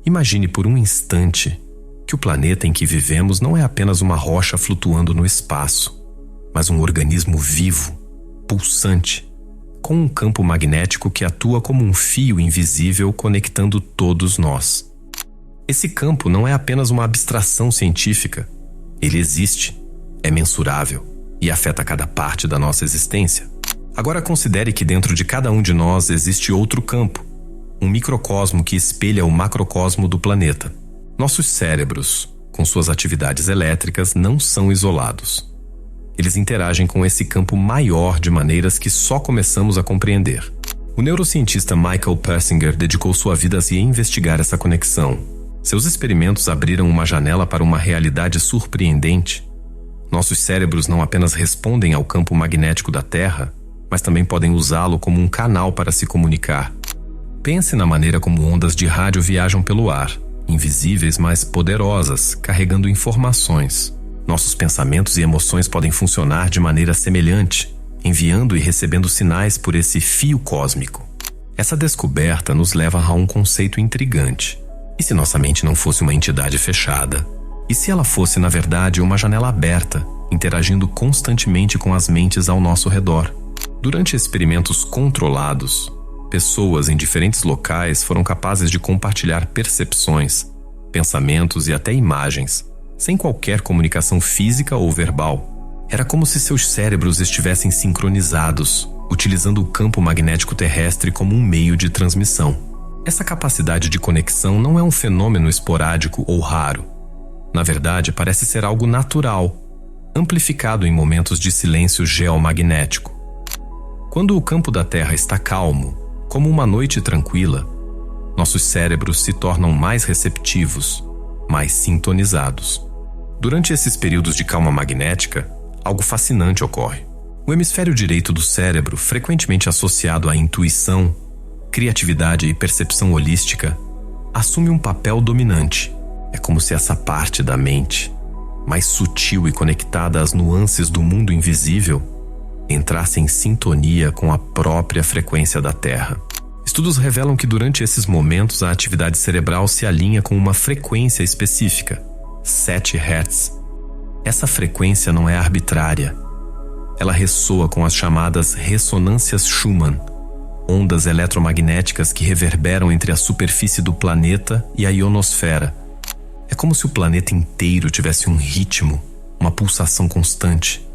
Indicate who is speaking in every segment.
Speaker 1: Imagine por um instante que o planeta em que vivemos não é apenas uma rocha flutuando no espaço, mas um organismo vivo, pulsante, com um campo magnético que atua como um fio invisível conectando todos nós. Esse campo não é apenas uma abstração científica. Ele existe, é mensurável e afeta cada parte da nossa existência. Agora considere que dentro de cada um de nós existe outro campo, um microcosmo que espelha o macrocosmo do planeta. Nossos cérebros, com suas atividades elétricas, não são isolados. Eles interagem com esse campo maior de maneiras que só começamos a compreender. O neurocientista Michael Persinger dedicou sua vida a investigar essa conexão. Seus experimentos abriram uma janela para uma realidade surpreendente. Nossos cérebros não apenas respondem ao campo magnético da Terra, mas também podem usá-lo como um canal para se comunicar. Pense na maneira como ondas de rádio viajam pelo ar, invisíveis, mas poderosas, carregando informações. Nossos pensamentos e emoções podem funcionar de maneira semelhante, enviando e recebendo sinais por esse fio cósmico. Essa descoberta nos leva a um conceito intrigante. E se nossa mente não fosse uma entidade fechada? E se ela fosse, na verdade, uma janela aberta, interagindo constantemente com as mentes ao nosso redor? Durante experimentos controlados, pessoas em diferentes locais foram capazes de compartilhar percepções, pensamentos e até imagens, sem qualquer comunicação física ou verbal. Era como se seus cérebros estivessem sincronizados, utilizando o campo magnético terrestre como um meio de transmissão. Essa capacidade de conexão não é um fenômeno esporádico ou raro. Na verdade, parece ser algo natural, amplificado em momentos de silêncio geomagnético. Quando o campo da Terra está calmo, como uma noite tranquila, nossos cérebros se tornam mais receptivos, mais sintonizados. Durante esses períodos de calma magnética, algo fascinante ocorre. O hemisfério direito do cérebro, frequentemente associado à intuição, criatividade e percepção holística, assume um papel dominante. É como se essa parte da mente, mais sutil e conectada às nuances do mundo invisível, entrasse em sintonia com a própria frequência da Terra. Estudos revelam que durante esses momentos a atividade cerebral se alinha com uma frequência específica, 7 Hz. Essa frequência não é arbitrária. Ela ressoa com as chamadas ressonâncias Schumann, ondas eletromagnéticas que reverberam entre a superfície do planeta e a ionosfera. É como se o planeta inteiro tivesse um ritmo, uma pulsação constante,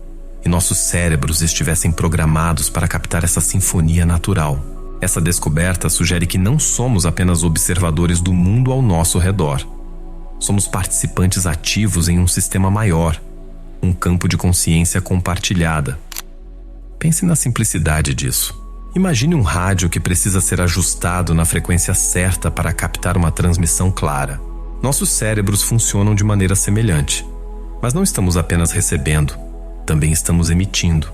Speaker 1: e nossos cérebros estivessem programados para captar essa sinfonia natural. Essa descoberta sugere que não somos apenas observadores do mundo ao nosso redor. Somos participantes ativos em um sistema maior, um campo de consciência compartilhada. Pense na simplicidade disso. Imagine um rádio que precisa ser ajustado na frequência certa para captar uma transmissão clara. Nossos cérebros funcionam de maneira semelhante, mas não estamos apenas recebendo, também estamos emitindo.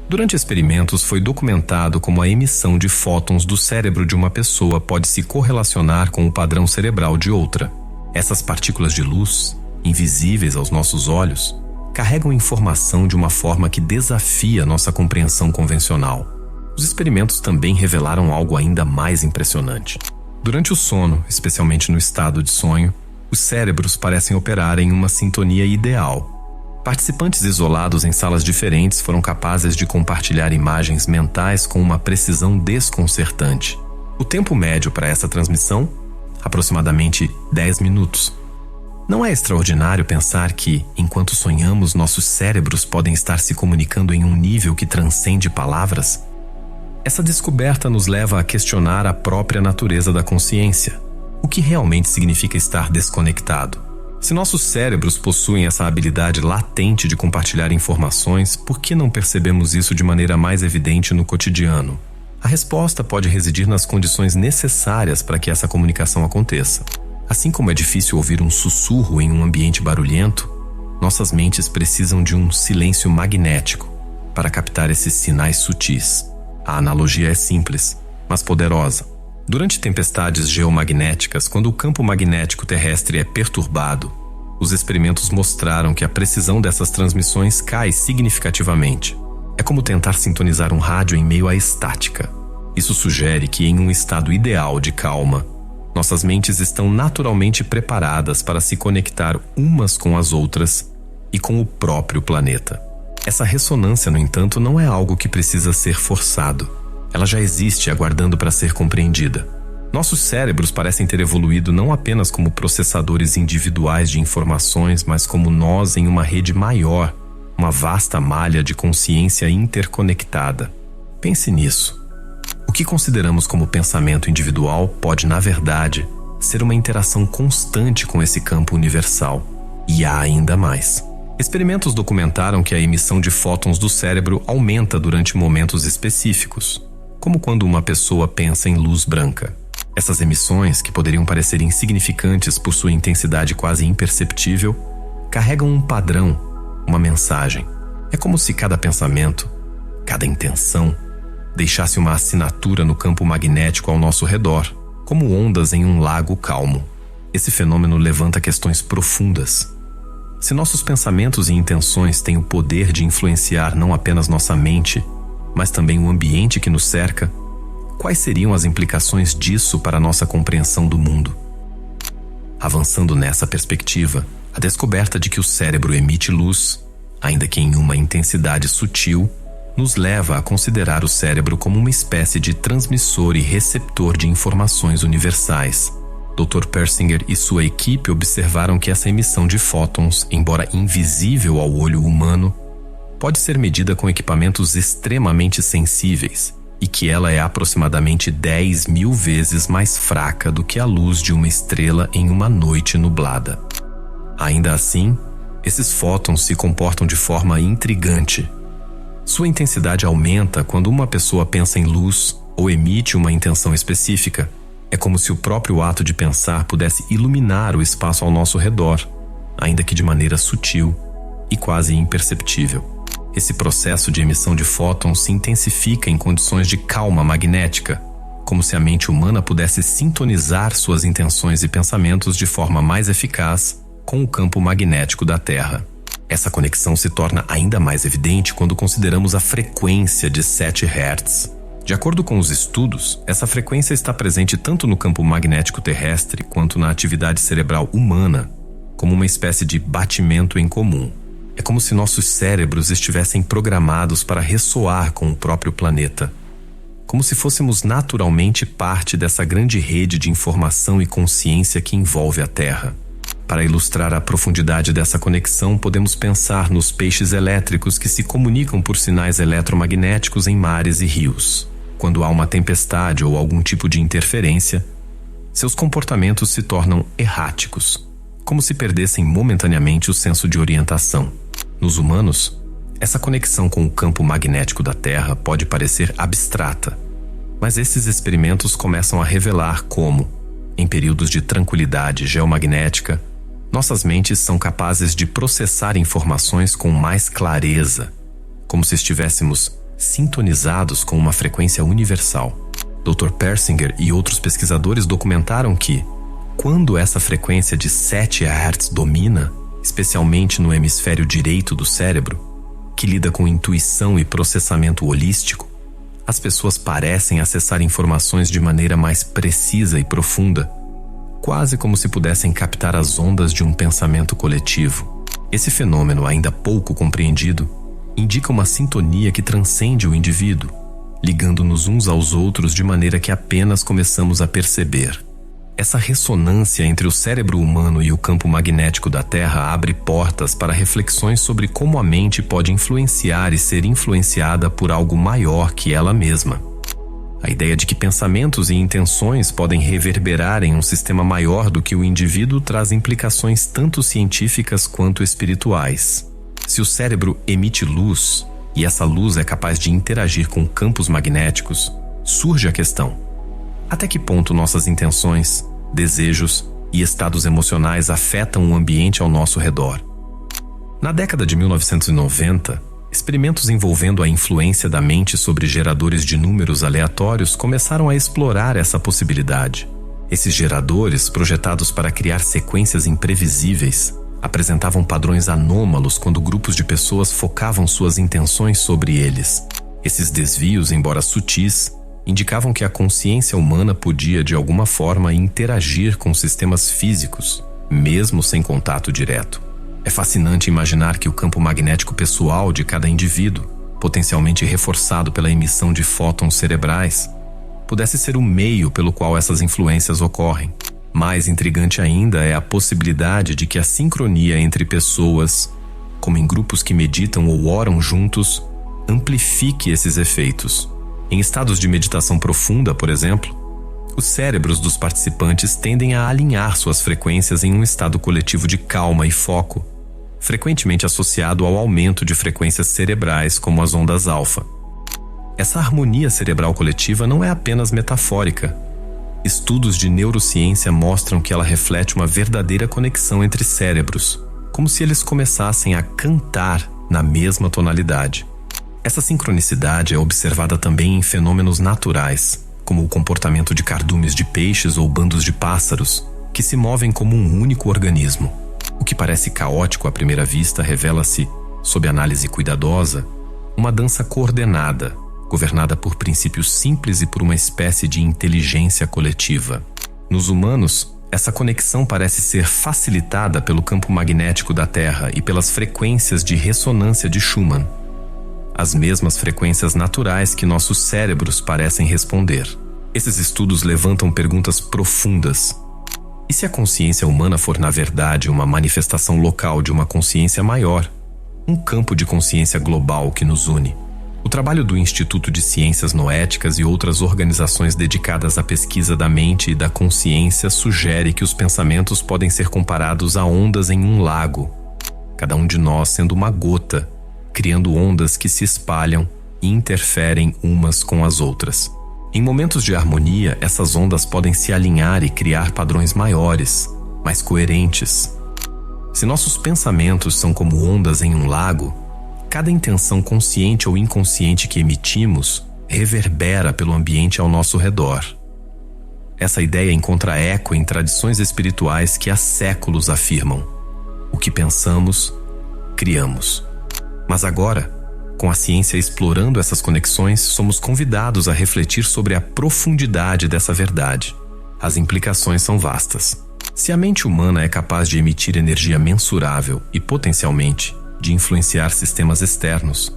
Speaker 1: Durante experimentos foi documentado como a emissão de fótons do cérebro de uma pessoa pode se correlacionar com o padrão cerebral de outra. Essas partículas de luz, invisíveis aos nossos olhos, carregam informação de uma forma que desafia nossa compreensão convencional. Os experimentos também revelaram algo ainda mais impressionante. Durante o sono, especialmente no estado de sonho, os cérebros parecem operar em uma sintonia ideal. Participantes isolados em salas diferentes foram capazes de compartilhar imagens mentais com uma precisão desconcertante. O tempo médio para essa transmissão? Aproximadamente 10 minutos. Não é extraordinário pensar que, enquanto sonhamos, nossos cérebros podem estar se comunicando em um nível que transcende palavras? Essa descoberta nos leva a questionar a própria natureza da consciência. O que realmente significa estar desconectado? Se nossos cérebros possuem essa habilidade latente de compartilhar informações, por que não percebemos isso de maneira mais evidente no cotidiano? A resposta pode residir nas condições necessárias para que essa comunicação aconteça. Assim como é difícil ouvir um sussurro em um ambiente barulhento, nossas mentes precisam de um silêncio magnético para captar esses sinais sutis. A analogia é simples, mas poderosa. Durante tempestades geomagnéticas, quando o campo magnético terrestre é perturbado, os experimentos mostraram que a precisão dessas transmissões cai significativamente. É como tentar sintonizar um rádio em meio à estática. Isso sugere que, em um estado ideal de calma, Nossas mentes estão naturalmente preparadas para se conectar umas com as outras e com o próprio planeta. Essa ressonância, no entanto, não é algo que precisa ser forçado. Ela já existe, aguardando para ser compreendida. Nossos cérebros parecem ter evoluído não apenas como processadores individuais de informações, mas como nós em uma rede maior, uma vasta malha de consciência interconectada. Pense nisso. O que consideramos como pensamento individual pode, na verdade, ser uma interação constante com esse campo universal. E há ainda mais. Experimentos documentaram que a emissão de fótons do cérebro aumenta durante momentos específicos, como quando uma pessoa pensa em luz branca. Essas emissões, que poderiam parecer insignificantes por sua intensidade quase imperceptível, carregam um padrão, uma mensagem. É como se cada pensamento, cada intenção, deixasse uma assinatura no campo magnético ao nosso redor, como ondas em um lago calmo. Esse fenômeno levanta questões profundas. Se nossos pensamentos e intenções têm o poder de influenciar não apenas nossa mente, mas também o ambiente que nos cerca, quais seriam as implicações disso para a nossa compreensão do mundo? Avançando nessa perspectiva, a descoberta de que o cérebro emite luz, ainda que em uma intensidade sutil, nos leva a considerar o cérebro como uma espécie de transmissor e receptor de informações universais. Dr. Persinger e sua equipe observaram que essa emissão de fótons, embora invisível ao olho humano, pode ser medida com equipamentos extremamente sensíveis e que ela é aproximadamente 10.000 vezes mais fraca do que a luz de uma estrela em uma noite nublada. Ainda assim, esses fótons se comportam de forma intrigante. Sua intensidade aumenta quando uma pessoa pensa em luz ou emite uma intenção específica. É como se o próprio ato de pensar pudesse iluminar o espaço ao nosso redor, ainda que de maneira sutil e quase imperceptível. Esse processo de emissão de fótons se intensifica em condições de calma magnética, como se a mente humana pudesse sintonizar suas intenções e pensamentos de forma mais eficaz com o campo magnético da Terra. Essa conexão se torna ainda mais evidente quando consideramos a frequência de 7 Hz. De acordo com os estudos, essa frequência está presente tanto no campo magnético terrestre quanto na atividade cerebral humana, como uma espécie de batimento em comum. É como se nossos cérebros estivessem programados para ressoar com o próprio planeta, como se fôssemos naturalmente parte dessa grande rede de informação e consciência que envolve a Terra. Para ilustrar a profundidade dessa conexão, podemos pensar nos peixes elétricos que se comunicam por sinais eletromagnéticos em mares e rios. Quando há uma tempestade ou algum tipo de interferência, seus comportamentos se tornam erráticos, como se perdessem momentaneamente o senso de orientação. Nos humanos, essa conexão com o campo magnético da Terra pode parecer abstrata, mas esses experimentos começam a revelar como, em períodos de tranquilidade geomagnética, nossas mentes são capazes de processar informações com mais clareza, como se estivéssemos sintonizados com uma frequência universal. Dr. Persinger e outros pesquisadores documentaram que, quando essa frequência de 7 Hz domina, especialmente no hemisfério direito do cérebro, que lida com intuição e processamento holístico, as pessoas parecem acessar informações de maneira mais precisa e profunda, quase como se pudessem captar as ondas de um pensamento coletivo. Esse fenômeno, ainda pouco compreendido, indica uma sintonia que transcende o indivíduo, ligando-nos uns aos outros de maneira que apenas começamos a perceber. Essa ressonância entre o cérebro humano e o campo magnético da Terra abre portas para reflexões sobre como a mente pode influenciar e ser influenciada por algo maior que ela mesma. A ideia de que pensamentos e intenções podem reverberar em um sistema maior do que o indivíduo traz implicações tanto científicas quanto espirituais. Se o cérebro emite luz, e essa luz é capaz de interagir com campos magnéticos, surge a questão: até que ponto nossas intenções, desejos e estados emocionais afetam o ambiente ao nosso redor? Na década de 1990, experimentos envolvendo a influência da mente sobre geradores de números aleatórios começaram a explorar essa possibilidade. Esses geradores, projetados para criar sequências imprevisíveis, apresentavam padrões anômalos quando grupos de pessoas focavam suas intenções sobre eles. Esses desvios, embora sutis, indicavam que a consciência humana podia, de alguma forma, interagir com sistemas físicos, mesmo sem contato direto. É fascinante imaginar que o campo magnético pessoal de cada indivíduo, potencialmente reforçado pela emissão de fótons cerebrais, pudesse ser o meio pelo qual essas influências ocorrem. Mais intrigante ainda é a possibilidade de que a sincronia entre pessoas, como em grupos que meditam ou oram juntos, amplifique esses efeitos. Em estados de meditação profunda, por exemplo, os cérebros dos participantes tendem a alinhar suas frequências em um estado coletivo de calma e foco, frequentemente associado ao aumento de frequências cerebrais como as ondas alfa. Essa harmonia cerebral coletiva não é apenas metafórica. Estudos de neurociência mostram que ela reflete uma verdadeira conexão entre cérebros, como se eles começassem a cantar na mesma tonalidade. Essa sincronicidade é observada também em fenômenos naturais, como o comportamento de cardumes de peixes ou bandos de pássaros, que se movem como um único organismo. O que parece caótico à primeira vista revela-se, sob análise cuidadosa, uma dança coordenada, governada por princípios simples e por uma espécie de inteligência coletiva. Nos humanos, essa conexão parece ser facilitada pelo campo magnético da Terra e pelas frequências de ressonância de Schumann, as mesmas frequências naturais que nossos cérebros parecem responder. Esses estudos levantam perguntas profundas. E se a consciência humana for, na verdade, uma manifestação local de uma consciência maior, um campo de consciência global que nos une? O trabalho do Instituto de Ciências Noéticas e outras organizações dedicadas à pesquisa da mente e da consciência sugere que os pensamentos podem ser comparados a ondas em um lago, cada um de nós sendo uma gota, criando ondas que se espalham e interferem umas com as outras. Em momentos de harmonia, essas ondas podem se alinhar e criar padrões maiores, mais coerentes. Se nossos pensamentos são como ondas em um lago, cada intenção consciente ou inconsciente que emitimos reverbera pelo ambiente ao nosso redor. Essa ideia encontra eco em tradições espirituais que há séculos afirmam: o que pensamos, criamos. Mas agora, com a ciência explorando essas conexões, somos convidados a refletir sobre a profundidade dessa verdade. As implicações são vastas. Se a mente humana é capaz de emitir energia mensurável e, potencialmente, de influenciar sistemas externos,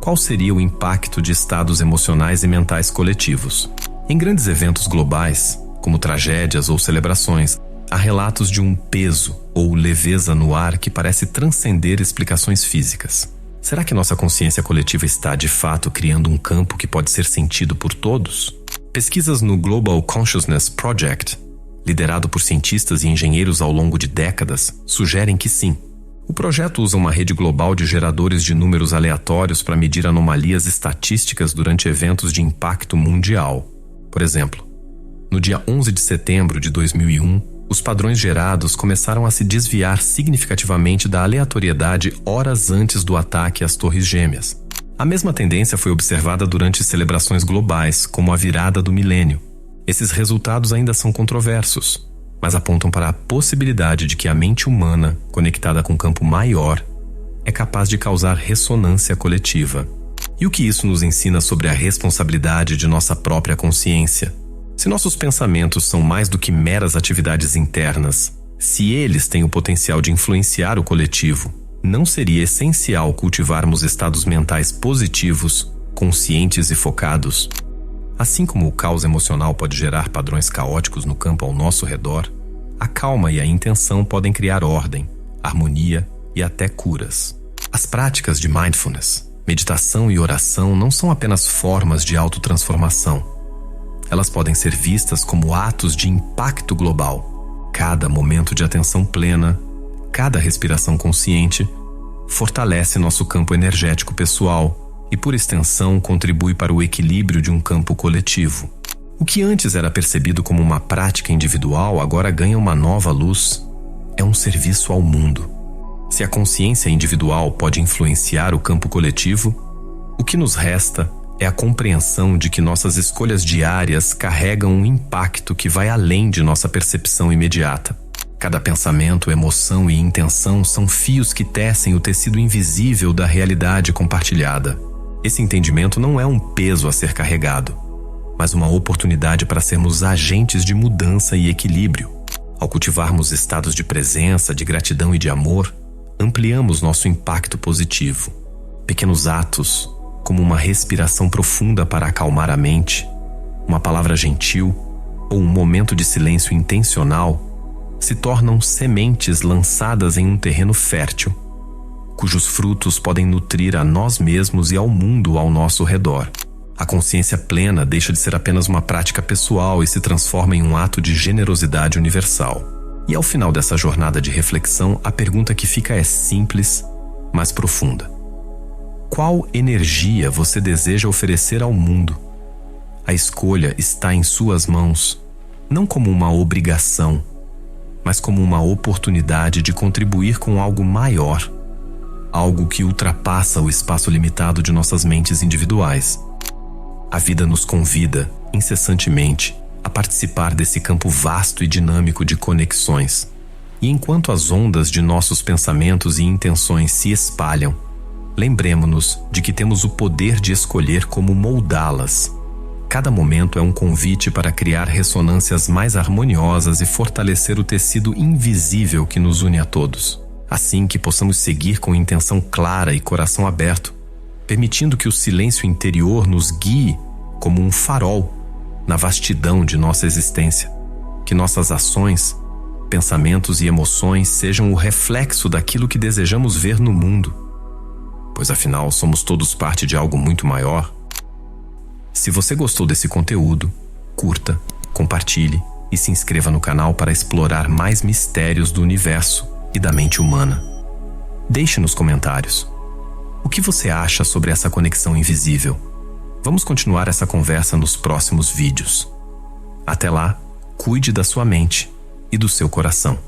Speaker 1: qual seria o impacto de estados emocionais e mentais coletivos? Em grandes eventos globais, como tragédias ou celebrações, há relatos de um peso ou leveza no ar que parece transcender explicações físicas. Será que nossa consciência coletiva está, de fato, criando um campo que pode ser sentido por todos? Pesquisas no Global Consciousness Project, liderado por cientistas e engenheiros ao longo de décadas, sugerem que sim. O projeto usa uma rede global de geradores de números aleatórios para medir anomalias estatísticas durante eventos de impacto mundial. Por exemplo, no dia 11 de setembro de 2001, os padrões gerados começaram a se desviar significativamente da aleatoriedade horas antes do ataque às Torres Gêmeas. A mesma tendência foi observada durante celebrações globais, como a virada do milênio. Esses resultados ainda são controversos, mas apontam para a possibilidade de que a mente humana, conectada com um campo maior, é capaz de causar ressonância coletiva. E o que isso nos ensina sobre a responsabilidade de nossa própria consciência? Se nossos pensamentos são mais do que meras atividades internas, se eles têm o potencial de influenciar o coletivo, não seria essencial cultivarmos estados mentais positivos, conscientes e focados? Assim como o caos emocional pode gerar padrões caóticos no campo ao nosso redor, a calma e a intenção podem criar ordem, harmonia e até curas. As práticas de mindfulness, meditação e oração não são apenas formas de autotransformação. Elas podem ser vistas como atos de impacto global. Cada momento de atenção plena, cada respiração consciente, fortalece nosso campo energético pessoal e, por extensão, contribui para o equilíbrio de um campo coletivo. O que antes era percebido como uma prática individual agora ganha uma nova luz. É um serviço ao mundo. Se a consciência individual pode influenciar o campo coletivo, o que nos resta é a compreensão de que nossas escolhas diárias carregam um impacto que vai além de nossa percepção imediata. Cada pensamento, emoção e intenção são fios que tecem o tecido invisível da realidade compartilhada. Esse entendimento não é um peso a ser carregado, mas uma oportunidade para sermos agentes de mudança e equilíbrio. Ao cultivarmos estados de presença, de gratidão e de amor, ampliamos nosso impacto positivo. Pequenos atos, como uma respiração profunda para acalmar a mente, uma palavra gentil ou um momento de silêncio intencional, se tornam sementes lançadas em um terreno fértil, cujos frutos podem nutrir a nós mesmos e ao mundo ao nosso redor. A consciência plena deixa de ser apenas uma prática pessoal e se transforma em um ato de generosidade universal. E ao final dessa jornada de reflexão, a pergunta que fica é simples, mas profunda. Qual energia você deseja oferecer ao mundo? A escolha está em suas mãos, não como uma obrigação, mas como uma oportunidade de contribuir com algo maior, algo que ultrapassa o espaço limitado de nossas mentes individuais. A vida nos convida, incessantemente, a participar desse campo vasto e dinâmico de conexões. E enquanto as ondas de nossos pensamentos e intenções se espalham, lembremo-nos de que temos o poder de escolher como moldá-las. Cada momento é um convite para criar ressonâncias mais harmoniosas e fortalecer o tecido invisível que nos une a todos. Assim que possamos seguir com intenção clara e coração aberto, permitindo que o silêncio interior nos guie como um farol na vastidão de nossa existência. Que nossas ações, pensamentos e emoções sejam o reflexo daquilo que desejamos ver no mundo, pois afinal somos todos parte de algo muito maior. Se você gostou desse conteúdo, curta, compartilhe e se inscreva no canal para explorar mais mistérios do universo e da mente humana. Deixe nos comentários o que você acha sobre essa conexão invisível. Vamos continuar essa conversa nos próximos vídeos. Até lá, cuide da sua mente e do seu coração.